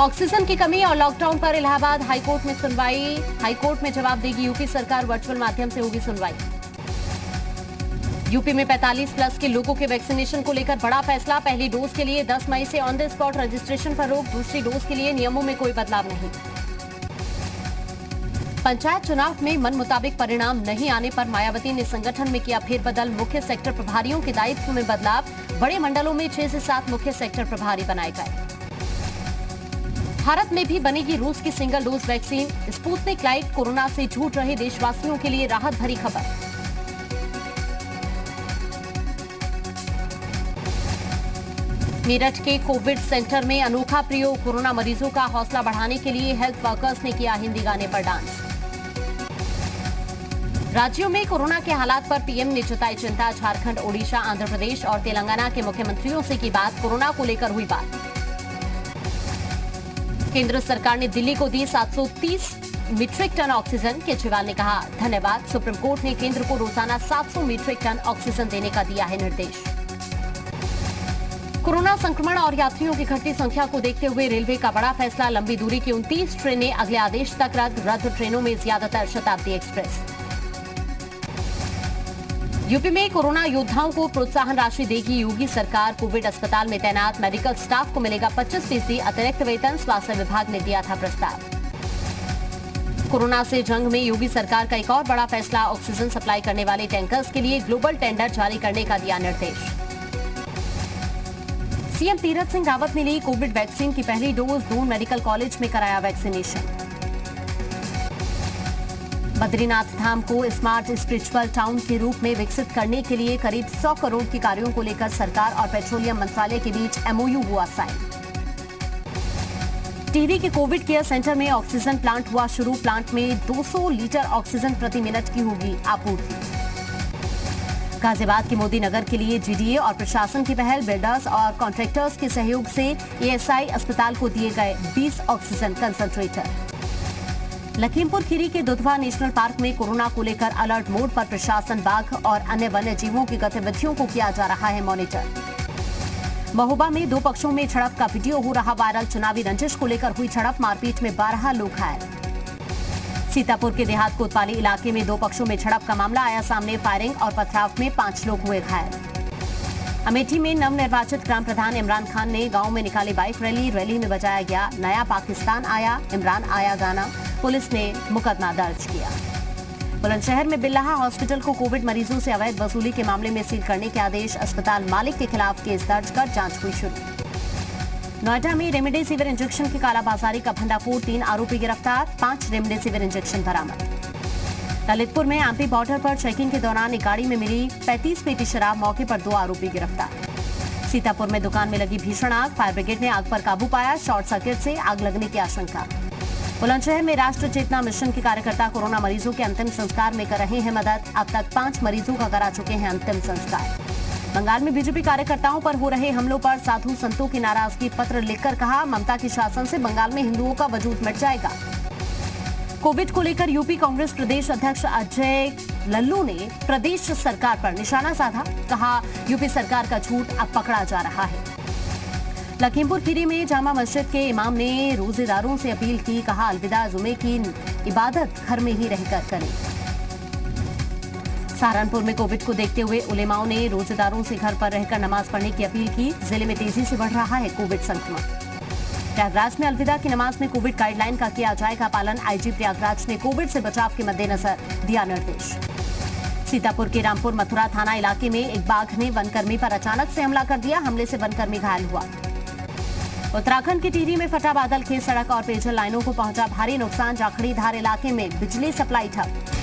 Oxygen की कमी और लॉकडाउन पर इलाहाबाद हाईकोर्ट में सुनवाई। हाईकोर्ट में जवाब देगी यूपी सरकार, वर्चुअल माध्यम से होगी सुनवाई। यूपी में 45 प्लस के लोगों के वैक्सीनेशन को लेकर बड़ा फैसला। पहली डोज के लिए 10 मई से ऑन द स्पॉट रजिस्ट्रेशन पर रोक, दूसरी डोज के लिए नियमों में कोई बदलाव नहीं। पंचायत चुनाव में मन मुताबिक परिणाम नहीं आने पर मायावती ने संगठन में किया फेरबदल। मुख्य सेक्टर प्रभारियों के दायित्व में बदलाव, बड़े मंडलों में 6 से 7 मुख्य सेक्टर प्रभारी बनाए गए। भारत में भी बनेगी रूस की single dose vaccine. Sputnik light corona से जूझ रहे देशवासियों के लिए राहत भरी खबर। मेरठ के कोविड सेंटर में अनोखा प्रयोग, कोरोना मरीजों का हौसला बढ़ाने के लिए हेल्थ वर्कर्स ने किया हिंदी गाने पर डांस। राज्यों में कोरोना के हालात पर पीएम ने जताई चिंता। झारखंड, ओडिशा, आंध्र प्रदेश और तेलंगाना के मुख्यमंत्रियों से की बात, कोरोना को लेकर हुई बात। केंद्र सरकार ने दिल्ली को दी 730 मीट्रिक टन ऑक्सीजन। केजरीवाल ने कहा धन्यवाद। सुप्रीम कोर्ट ने केंद्र को रोजाना 700 मीट्रिक टन ऑक्सीजन देने का दिया है निर्देश। कोरोना संक्रमण और यात्रियों की घटती संख्या को देखते हुए रेलवे का बड़ा फैसला। लंबी दूरी की 29 ट्रेनें अगले आदेश तक रद्द ट्रेनों में ज्यादातर शताब्दी एक्सप्रेस। यूपी में कोरोना योद्धाओं को प्रोत्साहन राशि देगी योगी सरकार। कोविड अस्पताल में तैनात मेडिकल स्टाफ को मिलेगा 25% अतिरिक्त वेतन, स्वास्थ्य विभाग ने दिया था प्रस्ताव। कोरोना से जंग में योगी सरकार का एक और बड़ा फैसला। ऑक्सीजन सप्लाई करने वाले टैंकर्स के लिए ग्लोबल टेंडर जारी करने का दिया निर्देश। सीएम तीरथ सिंह रावत ने ली कोविड वैक्सीन की पहली डोज। दून मेडिकल कॉलेज में कराया वैक्सीनेशन। बद्रीनाथ धाम को स्मार्ट स्पिरिचुअल टाउन के रूप में विकसित करने के लिए करीब 100 करोड़ के कार्यों को लेकर सरकार और पेट्रोलियम मंत्रालय के बीच एमओयू हुआ साइन। टिहरी के कोविड केयर सेंटर में ऑक्सीजन प्लांट हुआ शुरू। प्लांट में 200 लीटर ऑक्सीजन प्रति मिनट की होगी आपूर्ति। गाजियाबाद के मोदी नगर के लिए जीडीए और प्रशासन की पहल। बिल्डर्स और कॉन्ट्रैक्टर्स के सहयोग से एएसआई अस्पताल को दिए गए 20 ऑक्सीजन कंसंट्रेटर। लखीमपुर खीरी के दुधवा नेशनल पार्क में कोरोना को लेकर अलर्ट मोड पर प्रशासन। बाघ और अन्य वन्य जीवों की गतिविधियों को किया जा रहा है मॉनिटर। महोबा में 2 पक्षों में झड़प का वीडियो हो रहा वायरल। चुनावी रंजिश को लेकर हुई झड़प, मारपीट में 12 लोग घायल। सीतापुर के देहात कोतवाली इलाके में 2 पक्षों में झड़प का मामला आया सामने। फायरिंग और पथराव में 5 लोग हुए घायल। अमेठी में नवनिर्वाचित ग्राम प्रधान इमरान खान ने गांव में निकाली बाइक रैली। रैली में बजाया गया नया पाकिस्तान आया, इमरान आया गाना। पुलिस ने मुकदमा दर्ज किया। बुलंदशहर में बिल्लाहा हॉस्पिटल को कोविड मरीजों से अवैध वसूली के मामले में सील करने के आदेश। अस्पताल मालिक के खिलाफ केस दर्ज कर जांच हुई शुरू। नोएडा में रेमडेसिविर इंजेक्शन की कालाबाजारी का भंडाफोड़, 3 आरोपी गिरफ्तार, 5 रेमडेसिविर इंजेक्शन बरामद। ललितपुर में एमपी बॉर्डर पर चेकिंग के दौरान एक गाड़ी में मिली 35 पेटी शराब, मौके पर 2 आरोपी गिरफ्तार। सीतापुर में दुकान में लगी भीषण आग, फायर ब्रिगेड ने आग पर काबू पाया। शॉर्ट सर्किट से आग लगने की आशंका। बुलंदशहर में राष्ट्र चेतना मिशन के कार्यकर्ता कोरोना मरीजों के अंतिम संस्कार में कर रहे हैं मदद। अब तक 5 मरीजों का करा चुके हैं अंतिम संस्कार। बंगाल में बीजेपी कार्यकर्ताओं पर हो रहे हमलों पर साधु संतों की नाराजगी, पत्र लिखकर कहा ममता के शासन से बंगाल में हिंदुओं का वजूद मिट जाएगा। कोविड को लेकर यूपी कांग्रेस प्रदेश अध्यक्ष अजय लल्लू ने प्रदेश सरकार पर निशाना साधा। कहा यूपी सरकार का झूठ अब पकड़ा जा रहा है। लखीमपुर खीरी में जामा मस्जिद के इमाम ने रोजेदारों से अपील की। कहा अलविदा, जुमे की इबादत घर में ही रहकर करें। सहारनपुर में कोविड को देखते हुए उलेमाओं ने रोजेदारों से घर पर रहकर नमाज पढ़ने की अपील की। जिले में तेजी से बढ़ रहा है कोविड संक्रमण। प्रयागराज में अलविदा की नमाज में कोविड गाइडलाइन का किया जाएगा पालन। आईजी प्रयागराज ने कोविड से बचाव के मद्देनजर दिया निर्देश। सीतापुर के रामपुर मथुरा थाना इलाके में एक बाघ ने वनकर्मी पर अचानक से हमला कर दिया। हमले से वनकर्मी घायल हुआ। उत्तराखंड के टिहरी में फटा बादल, खेत, सड़क और पेयजल लाइनों को पहुंचा भारी नुकसान। जाखड़ी धार इलाके में बिजली सप्लाई ठप।